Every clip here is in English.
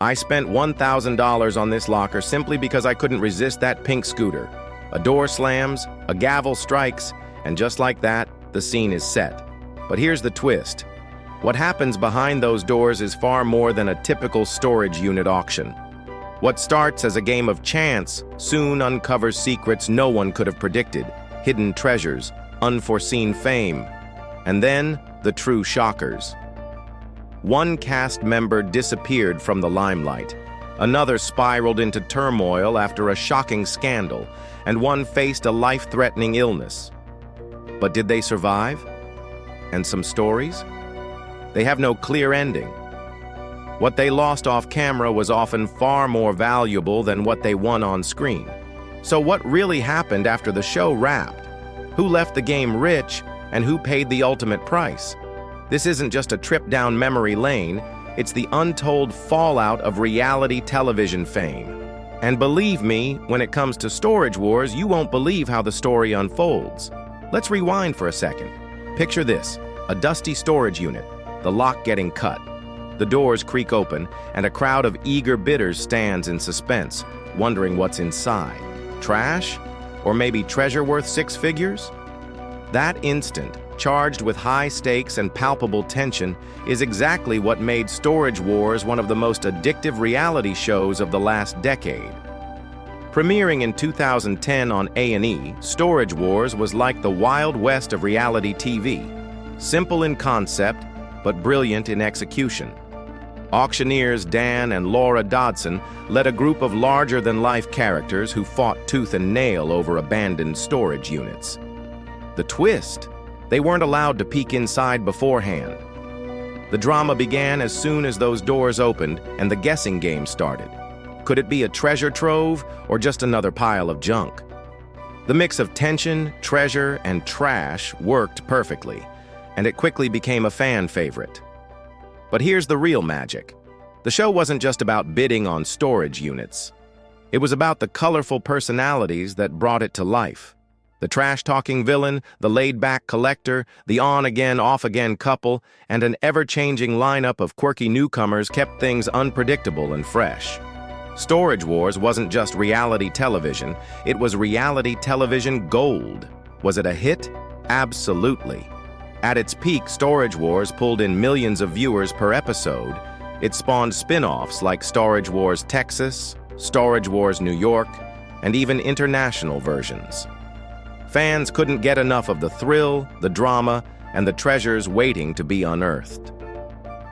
I spent $1,000 on this locker simply because I couldn't resist that pink scooter. A door slams, a gavel strikes, and just like that, the scene is set. But here's the twist. What happens behind those doors is far more than a typical storage unit auction. What starts as a game of chance soon uncovers secrets no one could have predicted, hidden treasures, unforeseen fame, and then the true shockers. One cast member disappeared from the limelight, another spiraled into turmoil after a shocking scandal, and one faced a life-threatening illness. But did they survive? And some stories? They have no clear ending. What they lost off camera was often far more valuable than what they won on screen. So what really happened after the show wrapped? Who left the game rich, and who paid the ultimate price? This isn't just a trip down memory lane, it's the untold fallout of reality television fame. And believe me, when it comes to Storage Wars, you won't believe how the story unfolds. Let's rewind for a second. Picture this, a dusty storage unit, the lock getting cut. The doors creak open, and a crowd of eager bidders stands in suspense, wondering what's inside. Trash? Or maybe treasure worth 6 figures? That instant, charged with high stakes and palpable tension, is exactly what made Storage Wars one of the most addictive reality shows of the last decade. Premiering in 2010 on A&E, Storage Wars was like the Wild West of reality TV. Simple in concept, but brilliant in execution. Auctioneers Dan and Laura Dodson led a group of larger-than-life characters who fought tooth and nail over abandoned storage units. The twist? They weren't allowed to peek inside beforehand. The drama began as soon as those doors opened and the guessing game started. Could it be a treasure trove or just another pile of junk? The mix of tension, treasure, and trash worked perfectly, and it quickly became a fan favorite. But here's the real magic. The show wasn't just about bidding on storage units. It was about the colorful personalities that brought it to life. The trash-talking villain, the laid-back collector, the on-again, off-again couple, and an ever-changing lineup of quirky newcomers kept things unpredictable and fresh. Storage Wars wasn't just reality television, it was reality television gold. Was it a hit? Absolutely. At its peak, Storage Wars pulled in millions of viewers per episode. It spawned spin-offs like Storage Wars Texas, Storage Wars New York, and even international versions. Fans couldn't get enough of the thrill, the drama, and the treasures waiting to be unearthed.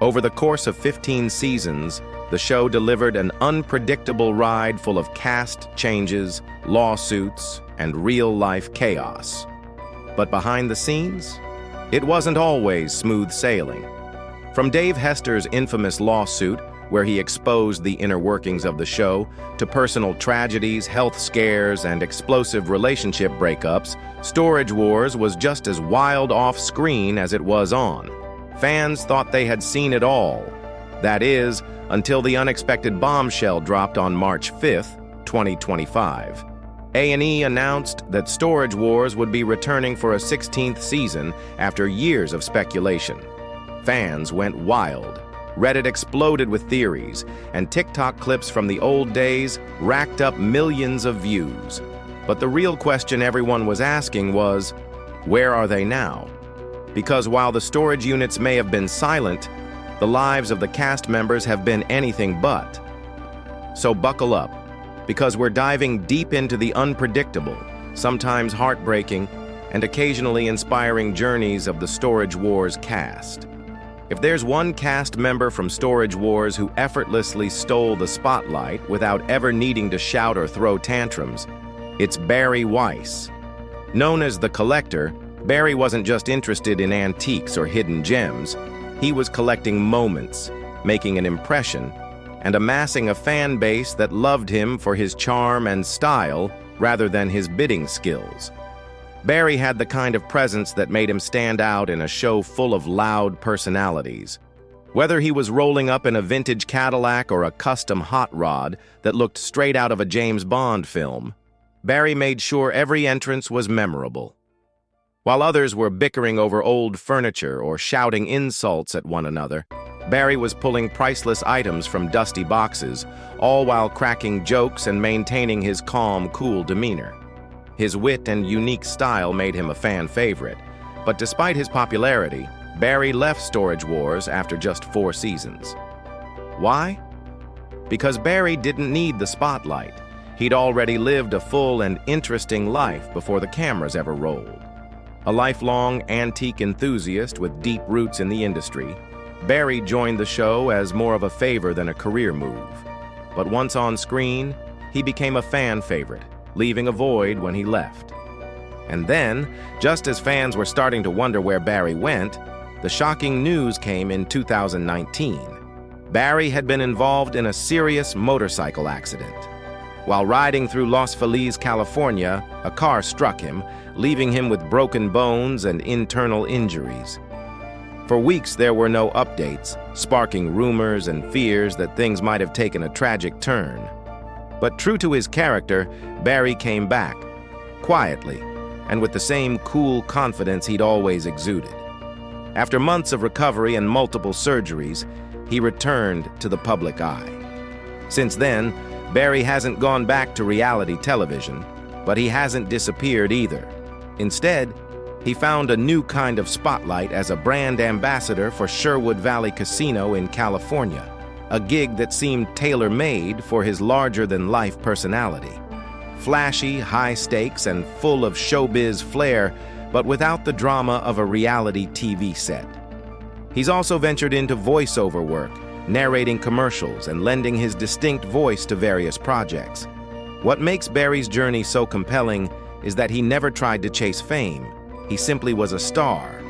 Over the course of 15 seasons, the show delivered an unpredictable ride full of cast changes, lawsuits, and real-life chaos. But behind the scenes, it wasn't always smooth sailing. From Dave Hester's infamous lawsuit, where he exposed the inner workings of the show, to personal tragedies, health scares, and explosive relationship breakups, Storage Wars was just as wild off-screen as it was on. Fans thought they had seen it all. That is, until the unexpected bombshell dropped on March 5th, 2025. A&E announced that Storage Wars would be returning for a 16th season after years of speculation. Fans went wild. Reddit exploded with theories, and TikTok clips from the old days racked up millions of views. But the real question everyone was asking was, where are they now? Because while the storage units may have been silent, the lives of the cast members have been anything but. So buckle up, because we're diving deep into the unpredictable, sometimes heartbreaking, and occasionally inspiring journeys of the Storage Wars cast. If there's one cast member from Storage Wars who effortlessly stole the spotlight without ever needing to shout or throw tantrums, it's Bari Weiss. Known as the Collector, Bari wasn't just interested in antiques or hidden gems. He was collecting moments, making an impression, and amassing a fan base that loved him for his charm and style rather than his bidding skills. Bari had the kind of presence that made him stand out in a show full of loud personalities. Whether he was rolling up in a vintage Cadillac or a custom hot rod that looked straight out of a James Bond film, Bari made sure every entrance was memorable. While others were bickering over old furniture or shouting insults at one another, Barry was pulling priceless items from dusty boxes, all while cracking jokes and maintaining his calm, cool demeanor. His wit and unique style made him a fan favorite, but despite his popularity, Barry left Storage Wars after just 4 seasons. Why? Because Barry didn't need the spotlight. He'd already lived a full and interesting life before the cameras ever rolled. A lifelong antique enthusiast with deep roots in the industry, Barry joined the show as more of a favor than a career move. But once on screen, he became a fan favorite, leaving a void when he left. And then, just as fans were starting to wonder where Barry went, the shocking news came in 2019. Barry had been involved in a serious motorcycle accident. While riding through Los Feliz, California, a car struck him, leaving him with broken bones and internal injuries. For weeks, there were no updates, sparking rumors and fears that things might have taken a tragic turn. But true to his character, Barry came back, quietly, and with the same cool confidence he'd always exuded. After months of recovery and multiple surgeries, he returned to the public eye. Since then, Barry hasn't gone back to reality television, but he hasn't disappeared either. Instead, he found a new kind of spotlight as a brand ambassador for Sherwood Valley Casino in California, a gig that seemed tailor-made for his larger-than-life personality. Flashy, high stakes, and full of showbiz flair, but without the drama of a reality TV set. He's also ventured into voiceover work, narrating commercials and lending his distinct voice to various projects. What makes Barry's journey so compelling is that he never tried to chase fame. He simply was a star.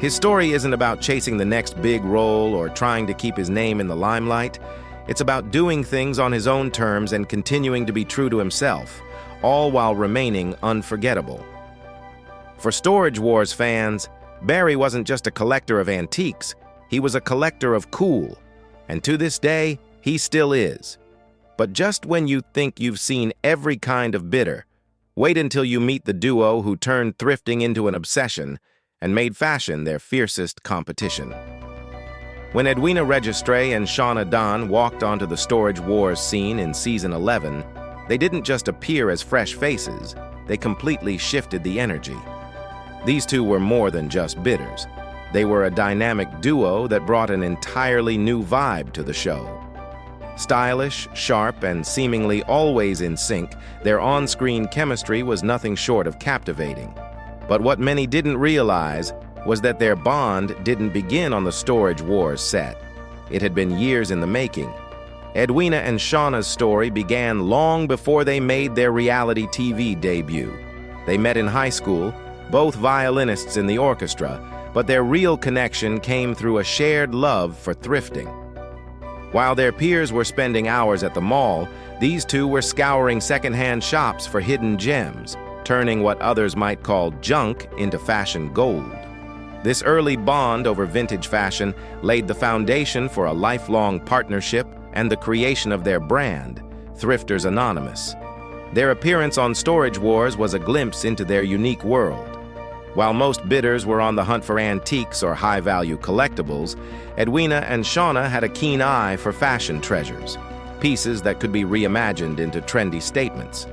His story isn't about chasing the next big role or trying to keep his name in the limelight. It's about doing things on his own terms and continuing to be true to himself, all while remaining unforgettable. For Storage Wars fans, Barry wasn't just a collector of antiques, he was a collector of cool. And to this day, he still is. But just when you think you've seen every kind of bidder, wait until you meet the duo who turned thrifting into an obsession and made fashion their fiercest competition. When Edwina Registre and Shauna Don walked onto the Storage Wars scene in season 11, they didn't just appear as fresh faces, they completely shifted the energy. These two were more than just bidders. They were a dynamic duo that brought an entirely new vibe to the show. Stylish, sharp, and seemingly always in sync, their on-screen chemistry was nothing short of captivating. But what many didn't realize was that their bond didn't begin on the Storage Wars set. It had been years in the making. Edwina and Shauna's story began long before they made their reality TV debut. They met in high school, both violinists in the orchestra, but their real connection came through a shared love for thrifting. While their peers were spending hours at the mall, these two were scouring secondhand shops for hidden gems, turning what others might call junk into fashion gold. This early bond over vintage fashion laid the foundation for a lifelong partnership and the creation of their brand, Thrifters Anonymous. Their appearance on Storage Wars was a glimpse into their unique world. While most bidders were on the hunt for antiques or high-value collectibles, Edwina and Shauna had a keen eye for fashion treasures, pieces that could be reimagined into trendy statements.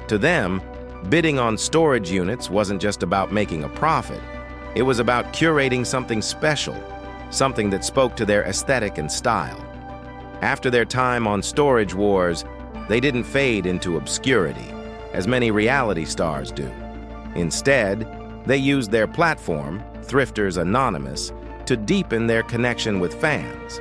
To them, bidding on storage units wasn't just about making a profit. It was about curating something special, something that spoke to their aesthetic and style. After their time on Storage Wars, they didn't fade into obscurity, as many reality stars do. Instead, they used their platform, Thrifters Anonymous, to deepen their connection with fans.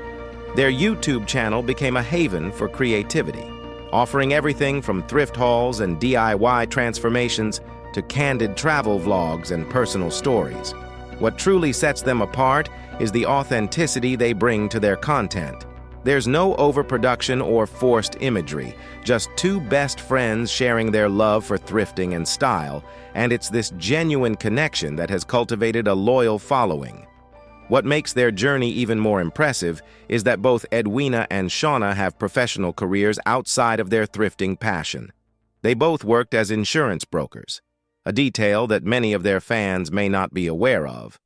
Their YouTube channel became a haven for creativity, offering everything from thrift hauls and DIY transformations to candid travel vlogs and personal stories. What truly sets them apart is the authenticity they bring to their content. There's no overproduction or forced imagery, just two best friends sharing their love for thrifting and style, and it's this genuine connection that has cultivated a loyal following. What makes their journey even more impressive is that both Edwina and Shauna have professional careers outside of their thrifting passion. They both worked as insurance brokers, a detail that many of their fans may not be aware of.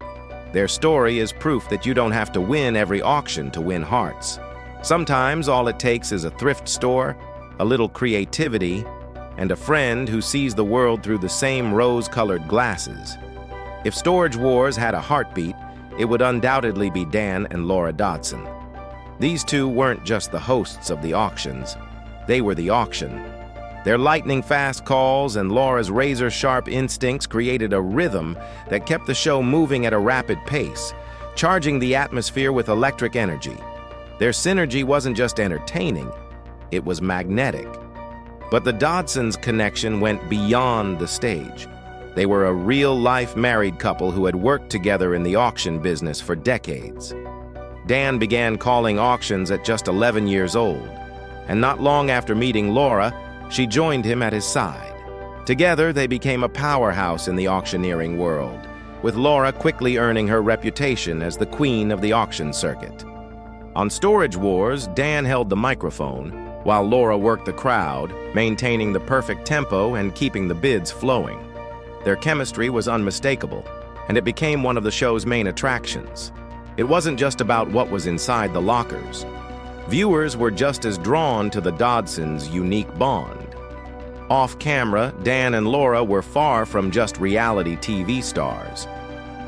Their story is proof that you don't have to win every auction to win hearts. Sometimes all it takes is a thrift store, a little creativity, and a friend who sees the world through the same rose-colored glasses. If Storage Wars had a heartbeat, it would undoubtedly be Dan and Laura Dodson. These two weren't just the hosts of the auctions, they were the auction. Their lightning-fast calls and Laura's razor-sharp instincts created a rhythm that kept the show moving at a rapid pace, charging the atmosphere with electric energy. Their synergy wasn't just entertaining, it was magnetic. But the Dodsons' connection went beyond the stage. They were a real-life married couple who had worked together in the auction business for decades. Dan began calling auctions at just 11 years old, and not long after meeting Laura, she joined him at his side. Together, they became a powerhouse in the auctioneering world, with Laura quickly earning her reputation as the queen of the auction circuit. On Storage Wars, Dan held the microphone, while Laura worked the crowd, maintaining the perfect tempo and keeping the bids flowing. Their chemistry was unmistakable, and it became one of the show's main attractions. It wasn't just about what was inside the lockers. Viewers were just as drawn to the Dodsons' unique bond. Off-camera, Dan and Laura were far from just reality TV stars.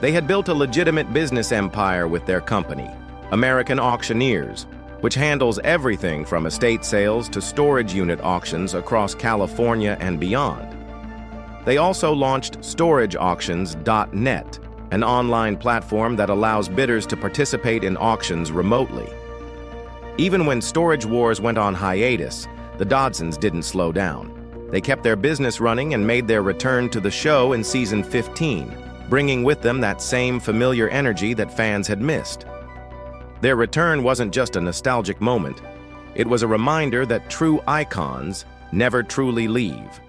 They had built a legitimate business empire with their company, American Auctioneers, which handles everything from estate sales to storage unit auctions across California and beyond. They also launched StorageAuctions.net, an online platform that allows bidders to participate in auctions remotely. Even when Storage Wars went on hiatus, the Dodsons didn't slow down. They kept their business running and made their return to the show in season 15, bringing with them that same familiar energy that fans had missed. Their return wasn't just a nostalgic moment. It was a reminder that true icons never truly leave.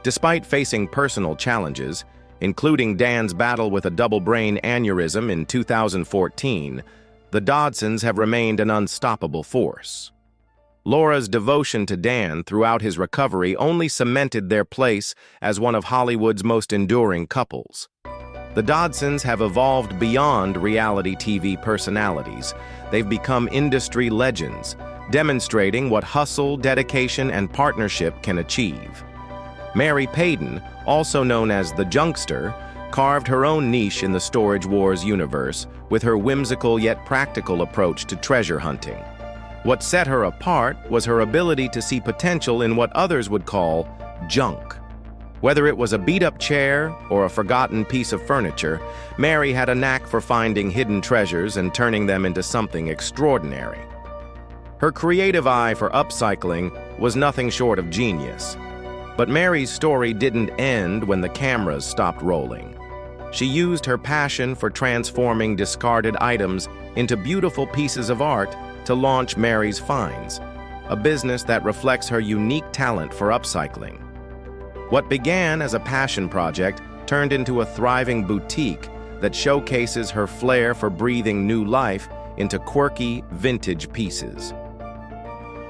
Despite facing personal challenges, including Dan's battle with a double brain aneurysm in 2014, the Dodsons have remained an unstoppable force. Laura's devotion to Dan throughout his recovery only cemented their place as one of Hollywood's most enduring couples. The Dodsons have evolved beyond reality TV personalities. They've become industry legends, demonstrating what hustle, dedication, and partnership can achieve. Mary Payton, also known as the Junkster, carved her own niche in the Storage Wars universe with her whimsical yet practical approach to treasure hunting. What set her apart was her ability to see potential in what others would call junk. Whether it was a beat-up chair or a forgotten piece of furniture, Mary had a knack for finding hidden treasures and turning them into something extraordinary. Her creative eye for upcycling was nothing short of genius. But Mary's story didn't end when the cameras stopped rolling. She used her passion for transforming discarded items into beautiful pieces of art to launch Mary's Finds, a business that reflects her unique talent for upcycling. What began as a passion project turned into a thriving boutique that showcases her flair for breathing new life into quirky, vintage pieces.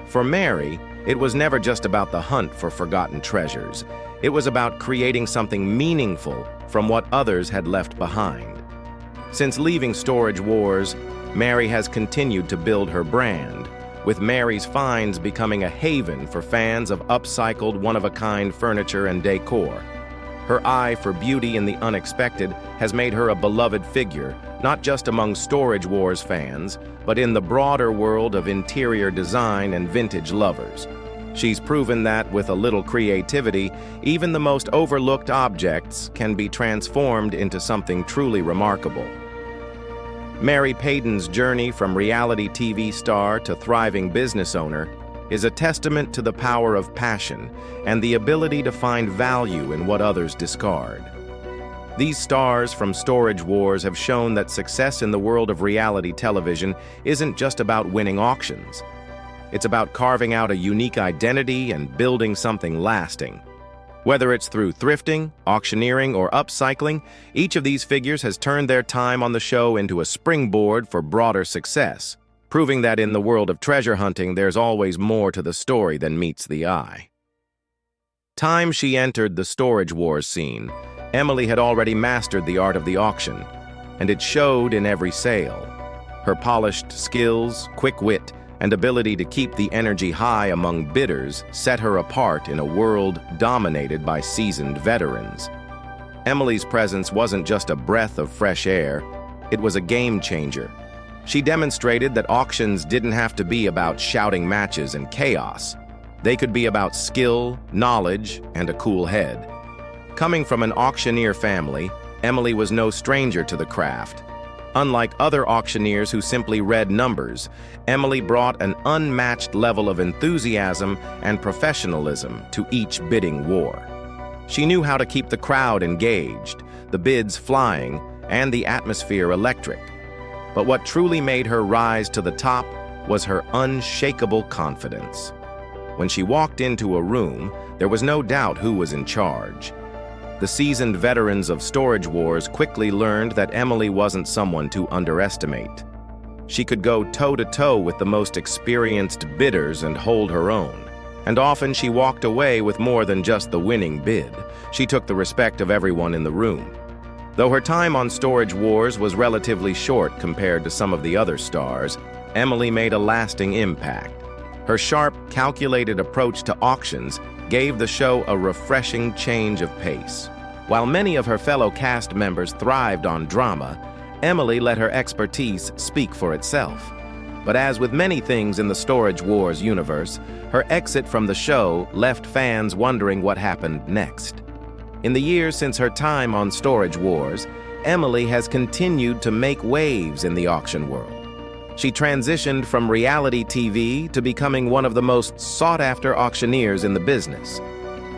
For Mary, it was never just about the hunt for forgotten treasures. It was about creating something meaningful from what others had left behind. Since leaving Storage Wars, Mary has continued to build her brand, with Mary's Finds becoming a haven for fans of upcycled, one-of-a-kind furniture and decor. Her eye for beauty in the unexpected has made her a beloved figure, not just among Storage Wars fans, but in the broader world of interior design and vintage lovers. She's proven that, with a little creativity, even the most overlooked objects can be transformed into something truly remarkable. Mary Payton's journey from reality TV star to thriving business owner is a testament to the power of passion and the ability to find value in what others discard. These stars from Storage Wars have shown that success in the world of reality television isn't just about winning auctions. It's about carving out a unique identity and building something lasting. Whether it's through thrifting, auctioneering, or upcycling, each of these figures has turned their time on the show into a springboard for broader success, proving that in the world of treasure hunting, there's always more to the story than meets the eye. Time she entered the Storage Wars scene, Emily had already mastered the art of the auction. and it showed in every sale. Her polished skills, quick wit, and ability to keep the energy high among bidders set her apart in a world dominated by seasoned veterans. Emily's presence wasn't just a breath of fresh air, it was a game changer. She demonstrated that auctions didn't have to be about shouting matches and chaos. They could be about skill, knowledge, and a cool head. Coming from an auctioneer family, Emily was no stranger to the craft. Unlike other auctioneers who simply read numbers, Emily brought an unmatched level of enthusiasm and professionalism to each bidding war. She knew how to keep the crowd engaged, the bids flying, and the atmosphere electric. But what truly made her rise to the top was her unshakable confidence. When she walked into a room, there was no doubt who was in charge. The seasoned veterans of storage wars quickly learned that Emily wasn't someone to underestimate. She could go toe-to-toe with the most experienced bidders and hold her own. And often she walked away with more than just the winning bid. She took the respect of everyone in the room. Though her time on Storage Wars was relatively short compared to some of the other stars, Emily made a lasting impact. Her sharp, calculated approach to auctions gave the show a refreshing change of pace. While many of her fellow cast members thrived on drama, Emily let her expertise speak for itself. But as with many things in the Storage Wars universe, her exit from the show left fans wondering what happened next. In the years since her time on Storage Wars, Emily has continued to make waves in the auction world. She transitioned from reality TV to becoming one of the most sought-after auctioneers in the business.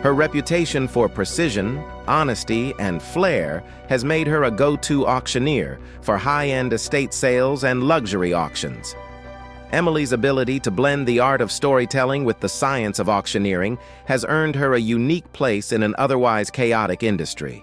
Her reputation for precision, honesty, and flair has made her a go-to auctioneer for high-end estate sales and luxury auctions. Emily's ability to blend the art of storytelling with the science of auctioneering has earned her a unique place in an otherwise chaotic industry.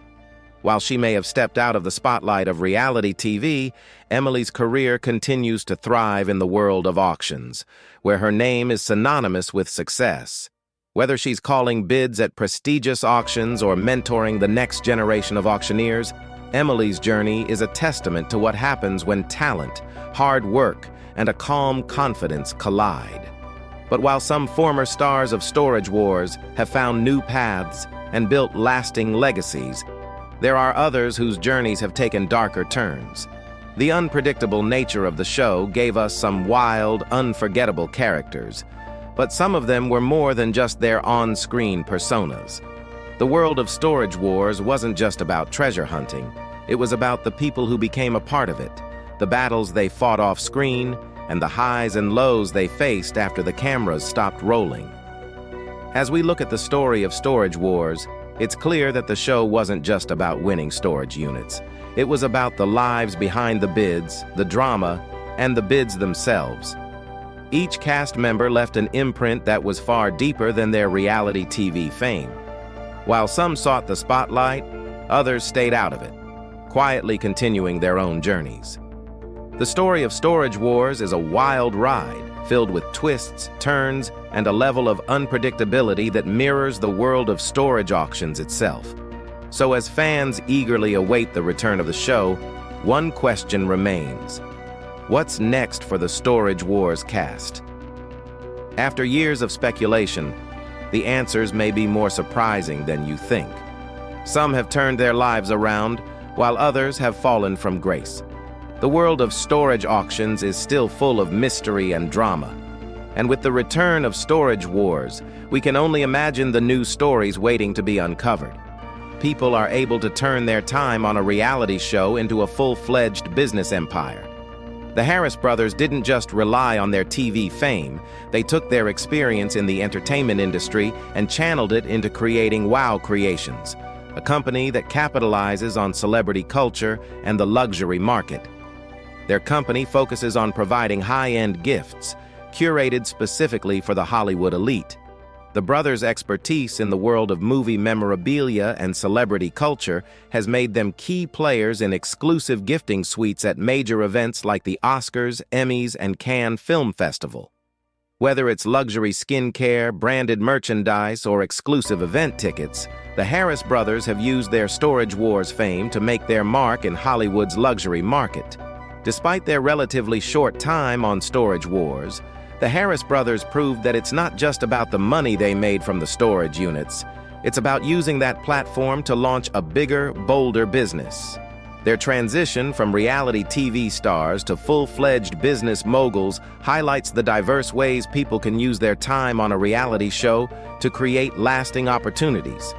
While she may have stepped out of the spotlight of reality TV, Emily's career continues to thrive in the world of auctions, where her name is synonymous with success. Whether she's calling bids at prestigious auctions or mentoring the next generation of auctioneers, Emily's journey is a testament to what happens when talent, hard work, and a calm confidence collide. But while some former stars of Storage Wars have found new paths and built lasting legacies, there are others whose journeys have taken darker turns. The unpredictable nature of the show gave us some wild, unforgettable characters, but some of them were more than just their on-screen personas. The world of Storage Wars wasn't just about treasure hunting. It was about the people who became a part of it, the battles they fought off-screen, and the highs and lows they faced after the cameras stopped rolling. As we look at the story of Storage Wars, it's clear that the show wasn't just about winning storage units. It was about the lives behind the bids, the drama, and the bids themselves. Each cast member left an imprint that was far deeper than their reality TV fame. While some sought the spotlight, others stayed out of it, quietly continuing their own journeys. The story of Storage Wars is a wild ride, filled with twists, turns, and a level of unpredictability that mirrors the world of storage auctions itself. So as fans eagerly await the return of the show, one question remains. What's next for the Storage Wars cast? After years of speculation, the answers may be more surprising than you think. Some have turned their lives around, while others have fallen from grace. The world of storage auctions is still full of mystery and drama. And with the return of Storage Wars, we can only imagine the new stories waiting to be uncovered. People are able to turn their time on a reality show into a full-fledged business empire. The Harris brothers didn't just rely on their TV fame, they took their experience in the entertainment industry and channeled it into creating Wow Creations, a company that capitalizes on celebrity culture and the luxury market. Their company focuses on providing high-end gifts, curated specifically for the Hollywood elite. The brothers' expertise in the world of movie memorabilia and celebrity culture has made them key players in exclusive gifting suites at major events like the Oscars, Emmys, and Cannes Film Festival. Whether it's luxury skincare, branded merchandise, or exclusive event tickets, the Harris brothers have used their Storage Wars fame to make their mark in Hollywood's luxury market. Despite their relatively short time on Storage Wars, the Harris brothers proved that it's not just about the money they made from the storage units. It's about using that platform to launch a bigger, bolder business. Their transition from reality TV stars to full-fledged business moguls highlights the diverse ways people can use their time on a reality show to create lasting opportunities.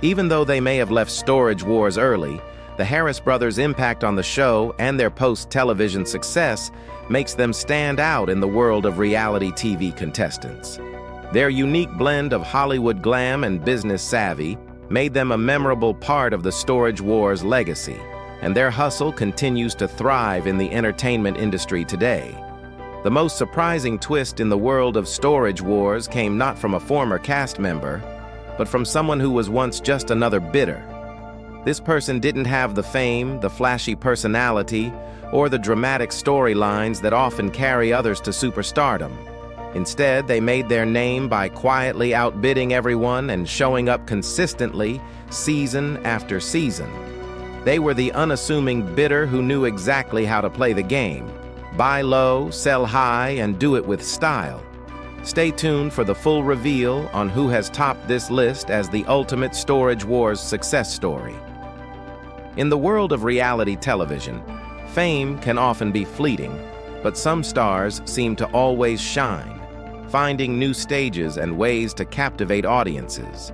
Even though they may have left Storage Wars early, the Harris brothers' impact on the show and their post-television success makes them stand out in the world of reality TV contestants. Their unique blend of Hollywood glam and business savvy made them a memorable part of the Storage Wars legacy, and their hustle continues to thrive in the entertainment industry today. The most surprising twist in the world of Storage Wars came not from a former cast member, but from someone who was once just another bidder. This person didn't have the fame, the flashy personality, or the dramatic storylines that often carry others to superstardom. Instead, they made their name by quietly outbidding everyone and showing up consistently, season after season. They were the unassuming bidder who knew exactly how to play the game. Buy low, sell high, and do it with style. Stay tuned for the full reveal on who has topped this list as the ultimate Storage Wars success story. In the world of reality television, fame can often be fleeting, but some stars seem to always shine, finding new stages and ways to captivate audiences.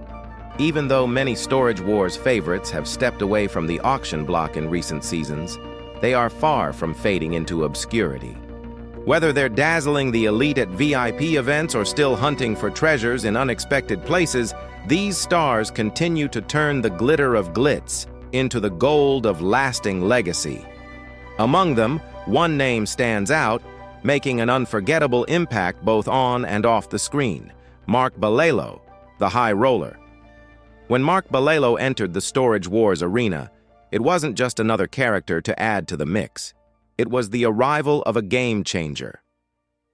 Even though many Storage Wars favorites have stepped away from the auction block in recent seasons, they are far from fading into obscurity. Whether they're dazzling the elite at VIP events or still hunting for treasures in unexpected places, these stars continue to turn the glitter of glitz into the gold of lasting legacy. Among them, one name stands out, making an unforgettable impact both on and off the screen: Mark Balalo, the High Roller. When Mark Balalo entered the Storage Wars arena, it wasn't just another character to add to the mix. It was the arrival of a game changer.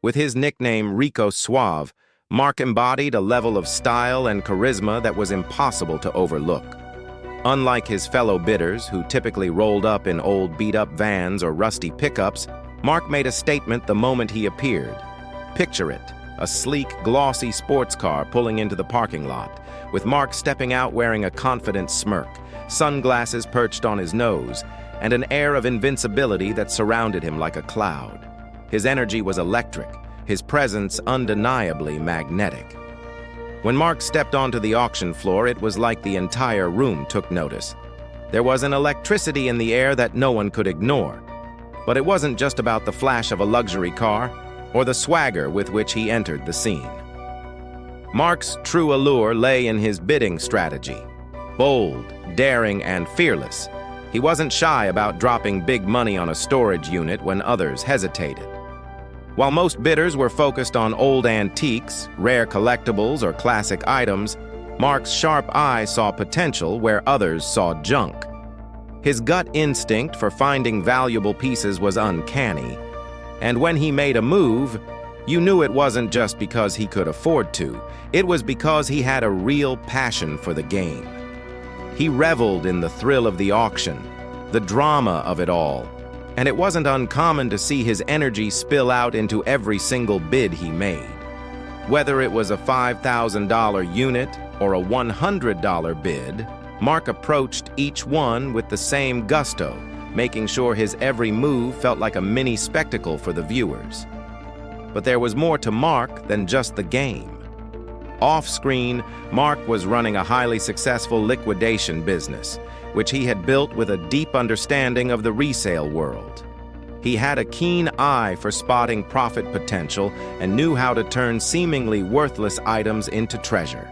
With his nickname Rico Suave, Mark embodied a level of style and charisma that was impossible to overlook. Unlike his fellow bidders, who typically rolled up in old beat-up vans or rusty pickups, Mark made a statement the moment he appeared. Picture it, a sleek, glossy sports car pulling into the parking lot, with Mark stepping out wearing a confident smirk, sunglasses perched on his nose, and an air of invincibility that surrounded him like a cloud. His energy was electric, his presence undeniably magnetic. When Mark stepped onto the auction floor, it was like the entire room took notice. There was an electricity in the air that no one could ignore. But it wasn't just about the flash of a luxury car or the swagger with which he entered the scene. Mark's true allure lay in his bidding strategy. Bold, daring, and fearless, he wasn't shy about dropping big money on a storage unit when others hesitated. While most bidders were focused on old antiques, rare collectibles, or classic items, Mark's sharp eye saw potential where others saw junk. His gut instinct for finding valuable pieces was uncanny, and when he made a move, you knew it wasn't just because he could afford to. It was because he had a real passion for the game. He reveled in the thrill of the auction, the drama of it all, and it wasn't uncommon to see his energy spill out into every single bid he made. Whether it was a $5,000 unit or a $100 bid, Mark approached each one with the same gusto, making sure his every move felt like a mini spectacle for the viewers. But there was more to Mark than just the game. Off-screen, Mark was running a highly successful liquidation business, which he had built with a deep understanding of the resale world. He had a keen eye for spotting profit potential and knew how to turn seemingly worthless items into treasure.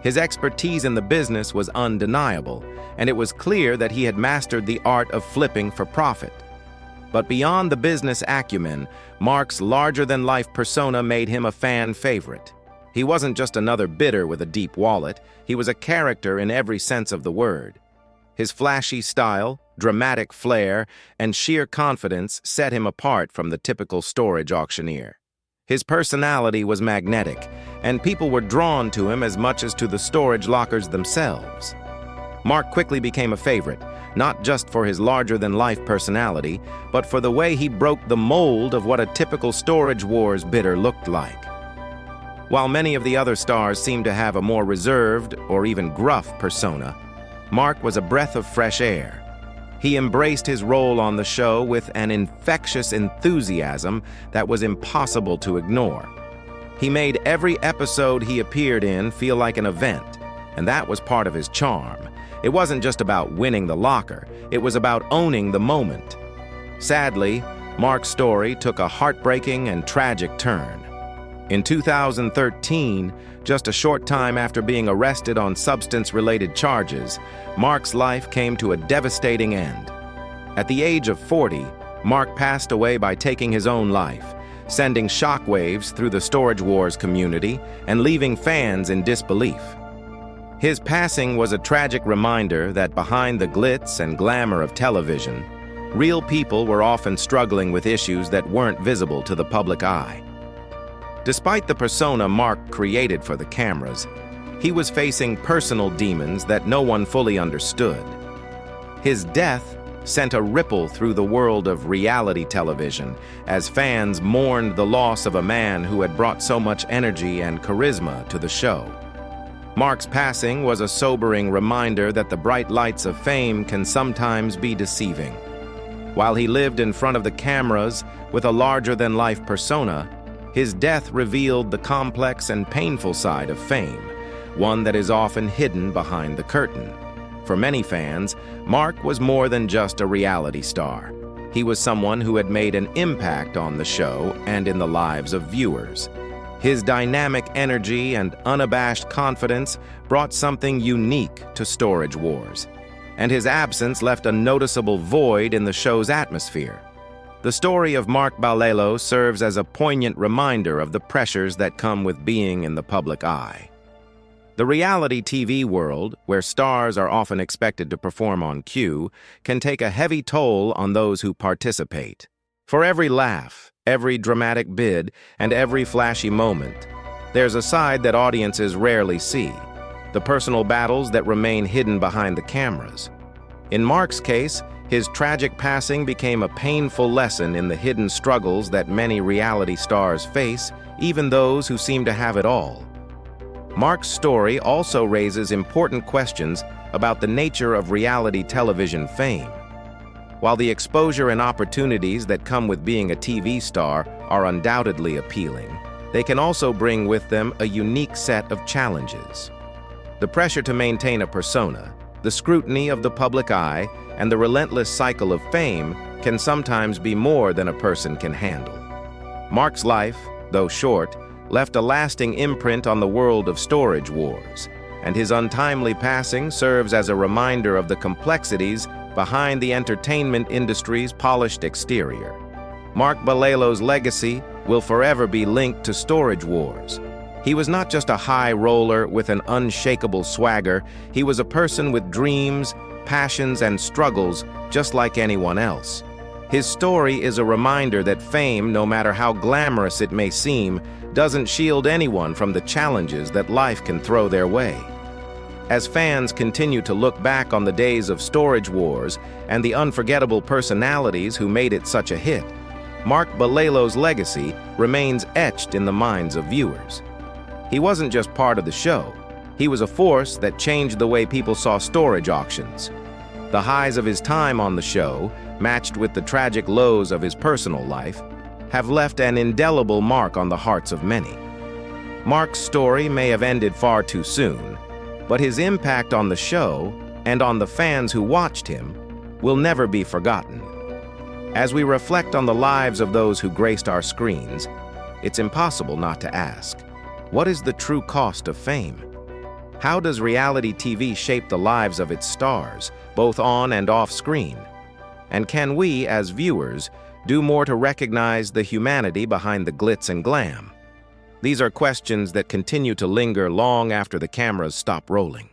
His expertise in the business was undeniable, and it was clear that he had mastered the art of flipping for profit. But beyond the business acumen, Mark's larger-than-life persona made him a fan favorite. He wasn't just another bidder with a deep wallet, he was a character in every sense of the word. His flashy style, dramatic flair, and sheer confidence set him apart from the typical storage auctioneer. His personality was magnetic, and people were drawn to him as much as to the storage lockers themselves. Mark quickly became a favorite, not just for his larger-than-life personality, but for the way he broke the mold of what a typical Storage Wars bidder looked like. While many of the other stars seemed to have a more reserved or even gruff persona, Mark was a breath of fresh air. He embraced his role on the show with an infectious enthusiasm that was impossible to ignore. He made every episode he appeared in feel like an event, and that was part of his charm. It wasn't just about winning the locker, it was about owning the moment. Sadly, Mark's story took a heartbreaking and tragic turn. In 2013, just a short time after being arrested on substance-related charges, Mark's life came to a devastating end. At the age of 40, Mark passed away by taking his own life, sending shockwaves through the Storage Wars community and leaving fans in disbelief. His passing was a tragic reminder that behind the glitz and glamour of television, real people were often struggling with issues that weren't visible to the public eye. Despite the persona Mark created for the cameras, he was facing personal demons that no one fully understood. His death sent a ripple through the world of reality television as fans mourned the loss of a man who had brought so much energy and charisma to the show. Mark's passing was a sobering reminder that the bright lights of fame can sometimes be deceiving. While he lived in front of the cameras with a larger-than-life persona, his death revealed the complex and painful side of fame, one that is often hidden behind the curtain. For many fans, Mark was more than just a reality star. He was someone who had made an impact on the show and in the lives of viewers. His dynamic energy and unabashed confidence brought something unique to Storage Wars, and his absence left a noticeable void in the show's atmosphere. The story of Mark Balelo serves as a poignant reminder of the pressures that come with being in the public eye. The reality TV world, where stars are often expected to perform on cue, can take a heavy toll on those who participate. For every laugh, every dramatic bid, and every flashy moment, there's a side that audiences rarely see, the personal battles that remain hidden behind the cameras. In Mark's case, his tragic passing became a painful lesson in the hidden struggles that many reality stars face, even those who seem to have it all. Mark's story also raises important questions about the nature of reality television fame. While the exposure and opportunities that come with being a TV star are undoubtedly appealing, they can also bring with them a unique set of challenges. The pressure to maintain a persona, the scrutiny of the public eye, and the relentless cycle of fame can sometimes be more than a person can handle. Mark's life, though short, left a lasting imprint on the world of Storage Wars, and his untimely passing serves as a reminder of the complexities behind the entertainment industry's polished exterior. Mark Balelo's legacy will forever be linked to Storage Wars. He was not just a high roller with an unshakable swagger, he was a person with dreams, passions, and struggles just like anyone else. His story is a reminder that fame, no matter how glamorous it may seem, doesn't shield anyone from the challenges that life can throw their way. As fans continue to look back on the days of Storage Wars and the unforgettable personalities who made it such a hit, Mark Balelo's legacy remains etched in the minds of viewers. He wasn't just part of the show. He was a force that changed the way people saw storage auctions. The highs of his time on the show, matched with the tragic lows of his personal life, have left an indelible mark on the hearts of many. Mark's story may have ended far too soon, but his impact on the show and on the fans who watched him will never be forgotten. As we reflect on the lives of those who graced our screens, it's impossible not to ask, what is the true cost of fame? How does reality TV shape the lives of its stars, both on and off screen? And can we, as viewers, do more to recognize the humanity behind the glitz and glam? These are questions that continue to linger long after the cameras stop rolling.